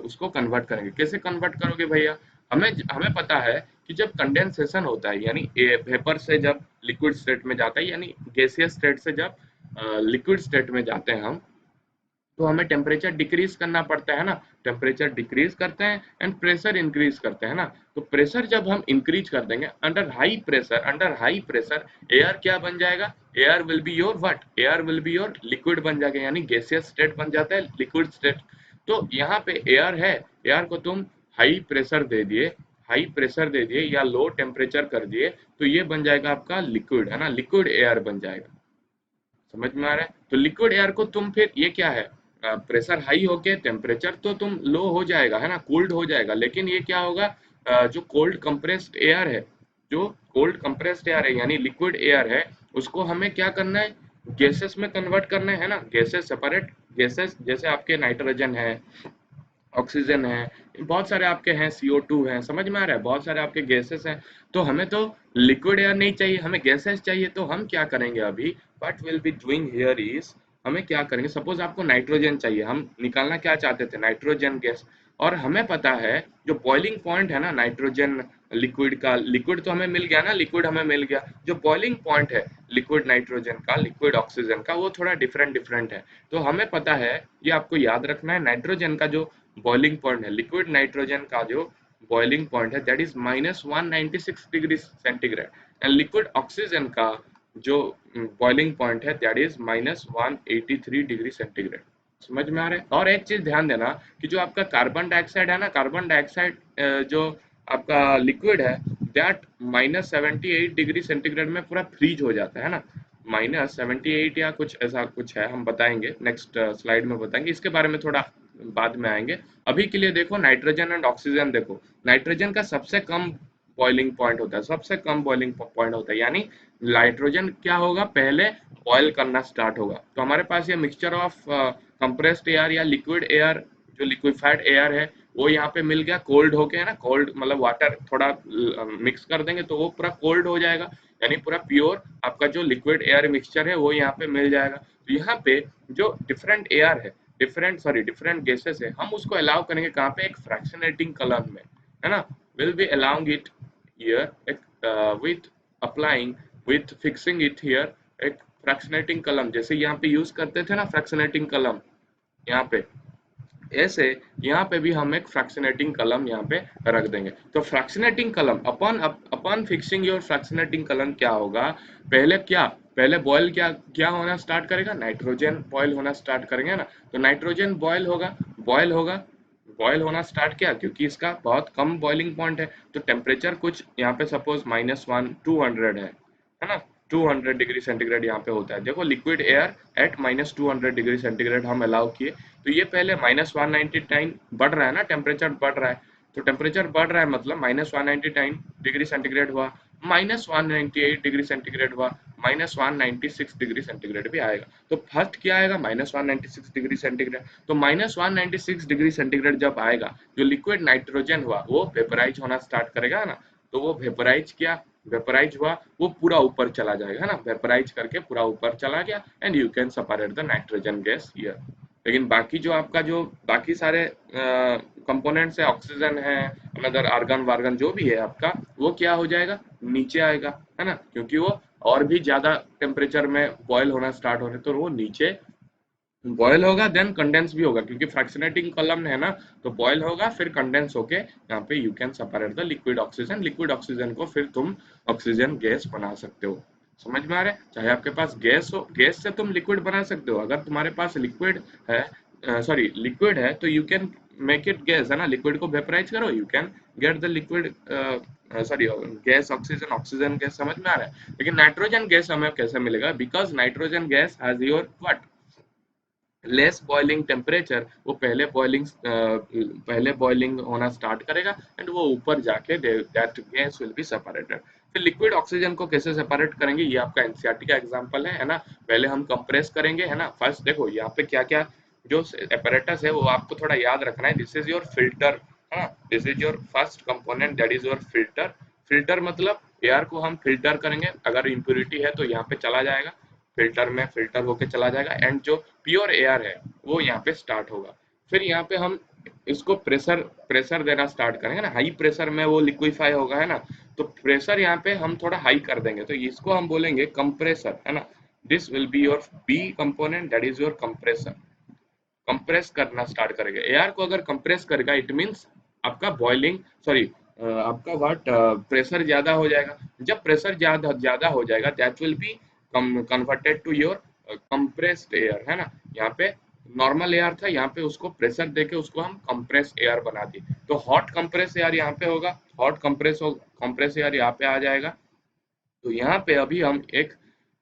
उसको कन्वर्ट करेंगे। कैसे कन्वर्ट करोगे भैया, हमें हमें पता है कि जब कंडेंसेशन होता है, यानी वेपर से जब लिक्विड स्टेट में जाता है, यानी गैसियस स्टेट से जब लिक्विड स्टेट में जाते हैं हम, तो हमें टेम्परेचर डिक्रीज करना पड़ता है ना। टेम्परेचर डिक्रीज करते हैं एंड प्रेशर इंक्रीज करते हैं ना। तो प्रेशर जब हम इंक्रीज कर देंगे, अंडर हाई प्रेशर एयर क्या बन जाएगा, air will be your what, air will be your liquid बन जाएगा, यानी गैसियस स्टेट बन जाता है, लिक्विड स्टेट। तो यहाँ पे एयर है, एयर को तुम हाई प्रेशर दे दिए, हाई प्रेशर दे दिए या लो टेम्परेचर कर दिए, तो ये बन जाएगा आपका लिक्विड, है ना, लिक्विड एयर बन जाएगा। समझ में आ रहा है। तो लिक्विड एयर को तुम फिर ये क्या है, प्रेशर हाई होके टेम्परेचर तो तुम लो हो जाएगा, है ना, कोल्ड हो जाएगा, लेकिन ये क्या होगा, जो कोल्ड कंप्रेस्ड एयर है, जो कोल्ड कंप्रेस्ड एयर है यानी लिक्विड एयर है, उसको हमें क्या करना है, गैसेस में कन्वर्ट करना है ना। गैसेस सेपरेट, गैसेस जैसे आपके नाइट्रोजन है, ऑक्सीजन है, बहुत सारे आपके हैं, CO2 है, समझ में आ रहा है, बहुत सारे आपके गैसेस हैं। तो हमें तो लिक्विड एयर नहीं चाहिए, हमें गैसेस चाहिए। तो हम क्या करेंगे अभी, what will be doing here is, हमें क्या करेंगे, सपोज आपको नाइट्रोजन चाहिए, हम निकालना क्या चाहते थे, नाइट्रोजन गैस। और हमें पता है जो बॉइलिंग पॉइंट है ना नाइट्रोजन लिक्विड का, लिक्विड तो हमें मिल गया ना, लिक्विड हमें मिल गया, जो बॉइलिंग पॉइंट है लिक्विड नाइट्रोजन का, लिक्विड ऑक्सीजन का, वो थोड़ा डिफरेंट डिफरेंट है। तो हमें पता है, ये आपको याद रखना है, नाइट्रोजन का जो बॉइलिंग पॉइंट है, लिक्विड नाइट्रोजन का जो बॉइलिंग पॉइंट है that is -196 degree centigrade, and liquid oxygen का जो बॉइलिंग पॉइंट है दैट इज -183 डिग्री सेंटीग्रेड। समझ में आ रहा है। और एक चीज ध्यान देना कि जो आपका कार्बन डाइऑक्साइड है ना, कार्बन डाइऑक्साइड जो आपका लिक्विड है दैट -78 डिग्री सेंटीग्रेड में पूरा फ्रीज हो जाता है ना। -78 या कुछ ऐसा कुछ है, हम बताएंगे नेक्स्ट स्लाइड में बताएंगे, इसके बारे में थोड़ा बाद में आएंगे। अभी के लिए देखो नाइट्रोजन एंड ऑक्सीजन, देखो नाइट्रोजन का सबसे कम बॉइलिंग पॉइंट होता है, सबसे कम बॉइलिंग पॉइंट होता है, यानी नाइट्रोजन क्या होगा, पहले बॉयल करना स्टार्ट होगा। तो हमारे पास ये मिक्सचर ऑफ कंप्रेस्ड एयर या लिक्विड एयर, जो लिक्विफाइड एयर है, वो यहाँ पे मिल गया कोल्ड होके, है ना, कोल्ड मतलब वाटर थोड़ा मिक्स कर देंगे तो वो पूरा कोल्ड हो जाएगा, यानी पूरा प्योर आपका जो लिक्विड एयर मिक्सचर है वो यहाँ पे मिल जाएगा। तो यहाँ पे जो डिफरेंट एयर है, डिफरेंट गैसेस है, हम उसको अलाउ करेंगे कहाँ पे, एक फ्रैक्शनेटिंग कलम में, है ना। Will be allowing it here with applying with fixing it here एक फ्रैक्शनेटिंग कलम, जैसे यहाँ पे यूज करते थे ना फ्रैक्शनेटिंग कलम, यहाँ पे ऐसे यहाँ पे भी हम एक फ्रैक्शनेटिंग कलम यहाँ पे रख देंगे। तो फ्रैक्शनेटिंग कलम upon upon fixing your fractionating कलम क्या होगा, पहले क्या, पहले बॉयल क्या क्या होना स्टार्ट करेगा, नाइट्रोजन बॉयल होना स्टार्ट करेंगे ना। तो नाइट्रोजन बॉयल होगा बॉयल होना स्टार्ट किया, क्योंकि इसका बहुत कम बॉइलिंग पॉइंट है, तो टेम्परेचर कुछ यहाँ पे सपोज -1 200 है ना, 200 डिग्री सेंटीग्रेड यहाँ पे होता है। देखो liquid air at -200 degree centigrade हम अलाउ किए, तो ये पहले -199 बढ़ रहा है ना, टेम्परेचर बढ़ रहा है, तो टेम्परेचर बढ़ रहा है मतलब -199 डिग्री सेंटीग्रेड हुआ, -198 डिग्री सेंटीग्रेड हुआ, -196 डिग्री सेंटीग्रेड भी आएगा। तो फर्स्ट क्या आएगा, -196 डिग्री सेंटीग्रेड। तो -196 डिग्री सेंटीग्रेड जब आएगा, जो लिक्विड नाइट्रोजन हुआ वो वेपराइज होना स्टार्ट करेगा ना, तो वो वेपराइज हुआ, वो पूरा ऊपर चला जाएगा, है ना, वेपराइज करके पूरा ऊपर चला गया, and you can separate the nitrogen gas here. लेकिन बाकी जो आपका जो बाकी सारे कंपोनेंट्स है, ऑक्सीजन है, अनदर आर्गन वार्गन जो भी है आपका, वो क्या हो जाएगा, नीचे आएगा, है ना, क्योंकि वो और भी ज्यादा टेम्परेचर में बॉयल होना स्टार्ट हो रहे, तो वो नीचे बॉयल होगा, देन कंडेंस भी होगा, क्योंकि फ्रैक्शनेटिंग कलम है ना, तो बॉयल होगा फिर कंडेंस होके यहाँ पे you can separate the liquid oxygen को फिर तुम ऑक्सीजन गैस बना सकते हो। समझ में आ रहा है, चाहे आपके पास गैस हो, गैस से तुम लिक्विड बना सकते हो, अगर तुम्हारे पास लिक्विड है, सॉरी लिक्विड है, तो you can make it gas, है ना, लिक्विड को वेपराइज करो, you can get the liquid sorry gas oxygen gas. समझ में आ रहा है, लेकिन नाइट्रोजन गैस हमें कैसे मिलेगा, because nitrogen gas has your what, less boiling temperature, वो पहले बॉइलिंग होना स्टार्ट करेगा, एंड वो ऊपर जाके that gas will be separated. फिर लिक्विड ऑक्सीजन को कैसे सेपरेट करेंगे, ये आपका एनसीईआरटी का एग्जांपल है ना। पहले हम कंप्रेस करेंगे, है ना, फर्स्ट देखो यहाँ पे क्या क्या जो apparatus है वो आपको थोड़ा याद रखना है। दिस इज योर फिल्टर, है ना, this is your first component, that is your filter. Filter मतलब एयर को हम फिल्टर करेंगे, अगर इम्प्योरिटी है तो यहाँ पे चला जाएगा, फिल्टर में फिल्टर होके चला जाएगा, एंड जो प्योर एयर है वो यहाँ पे स्टार्ट होगा। फिर यहाँ पे हम इसको प्रेशर प्रेशर देना स्टार्ट करेंगे ना, हाई प्रेशर में वो लिक्विफाई होगा, है ना। तो प्रेशर यहाँ पे हम थोड़ा हाई कर देंगे, तो इसको हम बोलेंगे कंप्रेसर, है ना। This will be your B component, that is your compressor. Compress करना स्टार्ट करेगा एयर को, अगर कंप्रेस करेगा इट मींस आपका बॉइलिंग, सॉरी आपका व्हाट, प्रेशर ज्यादा हो जाएगा। जब प्रेशर ज्यादा ज्यादा हो जाएगा that will be converted to your compressed air, है ना। यहाँ पे नॉर्मल एयर था, यहाँ पे उसको प्रेशर देके उसको हम कंप्रेस एयर बना दिए, तो हॉट कंप्रेस एयर यहाँ पे होगा, हॉट कंप्रेस एयर यहाँ पे आ जाएगा। तो यहाँ पे अभी हम एक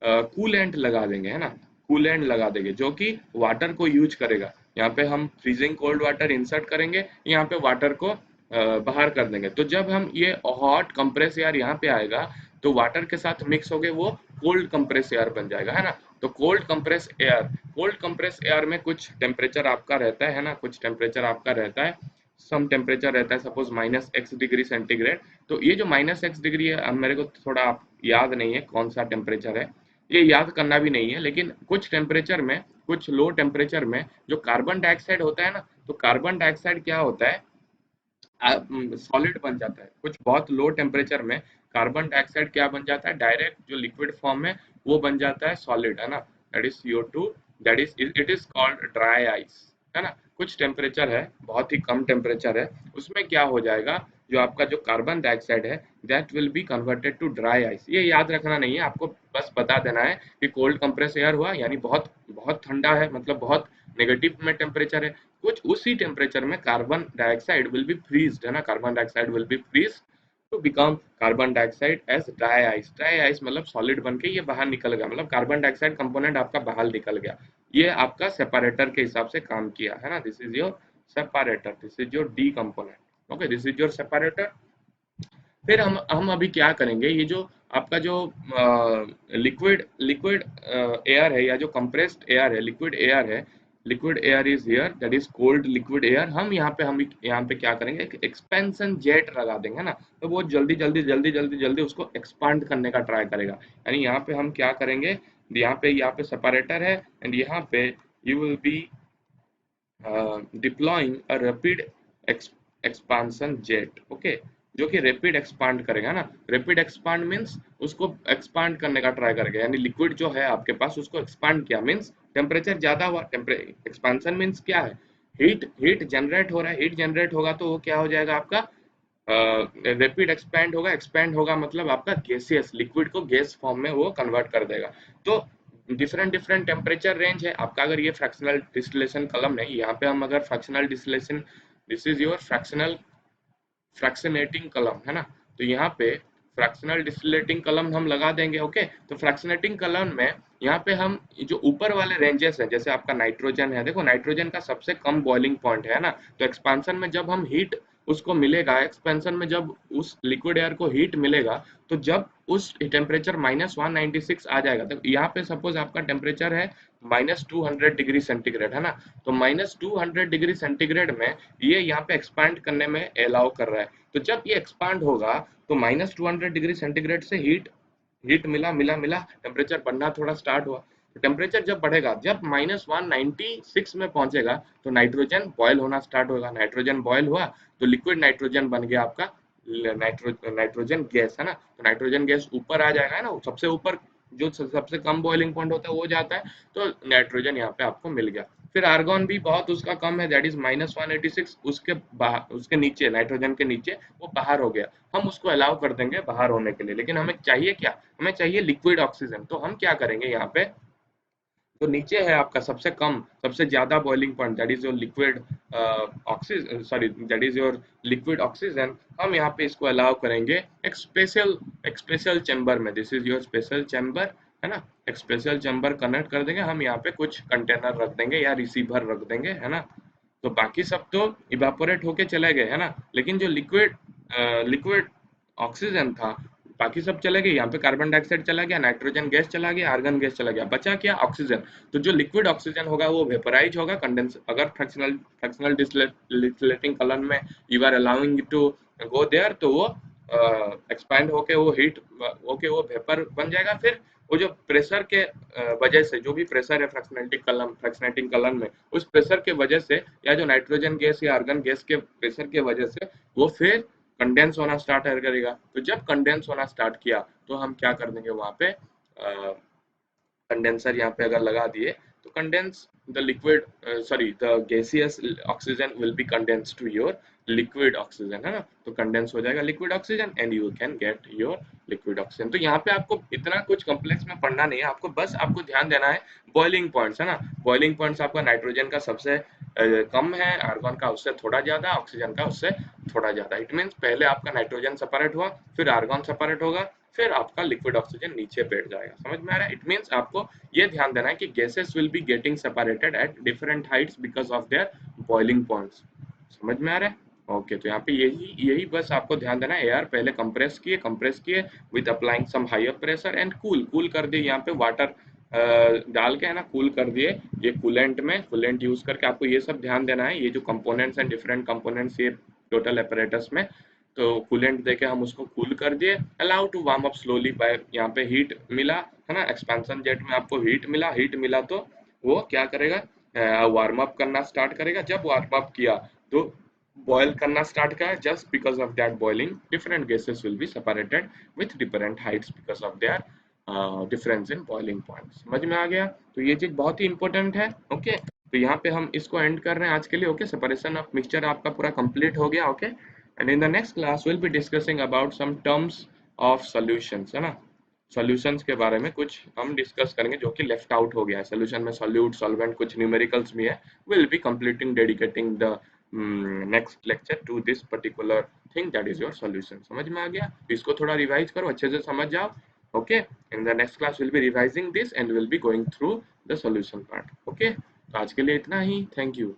कूलेंट लगा देंगे, है ना, कूलेंट लगा देंगे जो कि वाटर को यूज करेगा। यहाँ पे हम फ्रीजिंग कोल्ड वाटर इंसर्ट करेंगे, यहाँ पे वाटर को बाहर कर देंगे। तो जब हम ये हॉट कंप्रेस एयर यहाँ पे आएगा, तो वाटर के साथ मिक्स हो गए वो कोल्ड कंप्रेस एयर बन जाएगा, है ना। तो कोल्ड कंप्रेस एयर में कुछ टेम्परेचर आपका रहता है ना, कुछ टेम्परेचर आपका रहता है, सम टेम्परेचर रहता है, सपोज -X डिग्री सेंटीग्रेड। तो ये जो -X डिग्री है, अब मेरे को थोड़ा याद नहीं है कौन सा टेम्परेचर है, ये याद करना भी नहीं है, लेकिन कुछ टेम्परेचर में, कुछ लो टेम्परेचर में जो कार्बन डाइऑक्साइड होता है ना, तो कार्बन डाइऑक्साइड क्या होता है, सॉलिड बन जाता है। कुछ बहुत लो टेम्परेचर में कार्बन डाइऑक्साइड क्या बन जाता है, डायरेक्ट जो लिक्विड फॉर्म में वो बन जाता है सॉलिड, है ना, that is CO2, that is it is called dry ice, है ना। कुछ टेम्परेचर है, बहुत ही कम टेम्परेचर है, उसमें क्या हो जाएगा, जो आपका जो कार्बन डाइऑक्साइड है that will be converted to dry ice. ये याद रखना नहीं है आपको, बस बता देना है कि कोल्ड कंप्रेस एयर हुआ यानी बहुत बहुत ठंडा है, मतलब बहुत नेगेटिव में टेम्परेचर है। कुछ उसी टेम्परेचर में carbon dioxide will be freezed, है ना, carbon dioxide will be freeze to become carbon dioxide as dry ice. Dry ice मतलब सॉलिड बन के ये बाहर निकल गया, मतलब कार्बन डाइऑक्साइड कंपोनेंट आपका बाहर निकल गया। ये आपका सेपरेटर के हिसाब से काम किया, है ना, this is your separator, this is your D component, okay, this is your separator. फिर हम अभी क्या करेंगे, ये जो आपका जो लिक्विड लिक्विड एयर है, या जो कंप्रेस्ड एयर है, लिक्विड एयर है, liquid air is here, that is cold liquid air. हम यहाँ पे क्या करेंगे, एक एक्सपेंशन जेट लगा देंगे ना, तो वो जल्दी जल्दी जल्दी जल्दी जल्दी उसको एक्सपांड करने का ट्राई करेगा। यानी यहाँ पे हम क्या करेंगे, यहाँ पे सेपरेटर है, एंड यहाँ पे you will B deploying a rapid expansion jet, okay, जो कि रैपिड एक्सपांड करेगा ना। रैपिड एक्सपांड मींस उसको एक्सपांड करने का ट्राई करेगा, यानी लिक्विड जो है आपके पास उसको एक्सपांड किया मींस टेम्परेचर ज्यादा हुआ। एक्सपांशन मींस क्या है, हीट जनरेट हो रहा है, हीट जनरेट होगा तो वो क्या हो जाएगा आपका, रैपिड एक्सपैंड होगा मतलब आपका गैसियस लिक्विड को गैस फॉर्म में वो कन्वर्ट कर देगा। तो डिफरेंट डिफरेंट टेम्परेचर रेंज है आपका। अगर ये फ्रैक्शनल डिस्टिलेशन कलम है, यहाँ पे हम अगर fractional distillation, this is your fractional fractionating कलम है ना, तो यहाँ पे फ्रैक्शनल डिस्टिलेटिंग कलम हम लगा देंगे, ओके। तो फ्रैक्शनेटिंग कलम में यहाँ पे हम जो ऊपर वाले रेंजेस है, जैसे आपका नाइट्रोजन है, देखो नाइट्रोजन का सबसे कम बॉइलिंग पॉइंट है ना, तो एक्सपांशन में जब हम हीट उसको मिलेगा, एक्सपेंशन में जब उस लिक्विड एयर को हीट मिलेगा, तो जब उस टेम्परेचर -196 आ जाएगा, तो यहाँ पे सपोज आपका टेम्परेचर है -200 डिग्री सेंटीग्रेड है ना, तो -200 डिग्री सेंटीग्रेड में ये यहाँ पे एक्सपांड करने में अलाउ कर रहा है। तो जब ये एक्सपांड होगा तो -200 डिग्री सेंटीग्रेड से हीट हीट मिला मिला मिला, टेम्परेचर बढ़ना थोड़ा स्टार्ट हुआ। तो टेम्परेचर जब बढ़ेगा, जब -196 में पहुंचेगा, तो नाइट्रोजन बॉयल होना स्टार्ट होगा। नाइट्रोजन बॉयल हुआ तो लिक्विड नाइट्रोजन बन गया आपका नाइट्रोजन गैस है ना। तो नाइट्रोजन गैस ऊपर आ जाएगा ना, सबसे ऊपर जो सबसे कम बॉइलिंग पॉइंट होता है वो जाता है, तो नाइट्रोजन यहाँ पे आपको मिल गया। फिर आर्गन भी बहुत उसका कम है, दैट इज -186, उसके बाहर, उसके नीचे नाइट्रोजन के नीचे वो बाहर हो गया, हम उसको अलाउ कर देंगे बाहर होने के लिए। लेकिन हमें चाहिए क्या, हमें चाहिए लिक्विड ऑक्सीजन। तो हम क्या करेंगे, यहाँ पे तो नीचे है आपका सबसे कम सबसे ज्यादा boiling point, that is your liquid oxygen, sorry that is your liquid oxygen. हम यहाँ पे इसको अलाउ करेंगे एक स्पेशल चैम्बर में, this is your special chamber है ना। एक स्पेशल चैम्बर कनेक्ट कर देंगे हम, यहाँ पे कुछ कंटेनर रख देंगे या रिसीवर रख देंगे है ना। तो बाकी सब तो इवापोरेट होके चले गए है ना, लेकिन जो लिक्विड ऑक्सीजन था, बाकी सब चले गए। यहाँ पे कार्बन डाइऑक्साइड चला गया, नाइट्रोजन गैस चला गया, आर्गन गैस चला गया, बचा क्या, ऑक्सीजन। तो जो लिक्विड ऑक्सीजन होगा वो वेपराइज होगा, कंडेंस, अगर फ्रैक्शनल डिस्टिलेटिंग कलन में you are allowing to go there, तो वो एक्सपैंड होके वो हीट होके वो वेपर बन जाएगा। फिर वो जो प्रेशर के वजह से, जो भी प्रेशर है फ्रैक्शनेटिंग कलन में, उस प्रेशर के वजह से या जो नाइट्रोजन गैस या आर्गन गैस के प्रेशर के वजह से वो फिर कंडेंस होना स्टार्ट करेगा। तो जब कंडेंस होना स्टार्ट किया तो हम क्या कर देंगे, वहां पे कंडेंसर यहाँ पे अगर लगा दिए, तो condense the liquid, sorry the gaseous oxygen will be condense to your liquid oxygen है ना। तो कंडेंस हो जाएगा liquid oxygen and you can get your liquid oxygen. तो यहाँ पे आपको इतना कुछ कॉम्प्लेक्स में पढ़ना नहीं है, आपको ध्यान देना है बॉइलिंग पॉइंट्स है ना। बॉइलिंग पॉइंट्स आपका नाइट्रोजन का सबसे कम है, आर्गन का उससे थोड़ा ज्यादा, ऑक्सीजन का उससे थोड़ा ज्यादा। इट मीन्स पहले आपका नाइट्रोजन सेपरेट हुआ, फिर आर्गन सेपरेट होगा, फिर आपका लिक्विड ऑक्सीजन नीचे बैठ जाएगा। समझ में आ रहा है? इट मीन्स आपको ये ध्यान देना है कि gases will be getting separated at different Heights because of their boiling points. समझ में आ रहा है? ओके, तो यहाँ पे यही यही बस आपको ध्यान देना है। एयर पहले कंप्रेस किए with applying some higher pressure and cool कर दिए, यहाँ पे वाटर डाल के है ना, कूल कर दिए। ये कूलेंट यूज करके आपको ये सब ध्यान देना है, ये जो कंपोनेंट्स हैं, डिफरेंट कंपोनेंट्स ये टोटल अपैरेटस में, तो कूलेंट देके हम उसको कूल कर दिए। Allow to warm up slowly by, यहाँ पे हीट मिला है ना, एक्सपेंशन जेट में आपको हीट मिला तो वो क्या करेगा, वार्म अप करना स्टार्ट करेगा। जब वार्म अप किया तो बॉयल करना स्टार्ट करा, just because of that boiling different gases will be separated with different Heights because of their difference in boiling point. समझ में आ गया? तो ये चीज बहुत ही इंपॉर्टेंट है, ओके। तो यहाँ पे हम इसको एंड कर रहे हैं आज के लिए, ओके। सेपरेशन ऑफ मिक्सचर आपका पूरा कंप्लीट हो गया, okay. And in the next class will be discussing about some terms of solutions है ना। सॉल्यूशंस के बारे में कुछ हम डिस्कस करेंगे जो कि लेफ्ट आउट हो गया है। सॉल्यूशन में सॉल्यूट, सॉल्वेंट, कुछ न्यूमेरिकल्स भी है। Will be completing dedicating the next lecture to this particular thing, that is your solution. समझ में आ गया? इसको थोड़ा रिवाइज करो, अच्छे से समझ जाओ, okay. In the next class we'll be revising this and we'll be going through the solution part, okay. तो आज के लिए इतना ही, थैंक यू।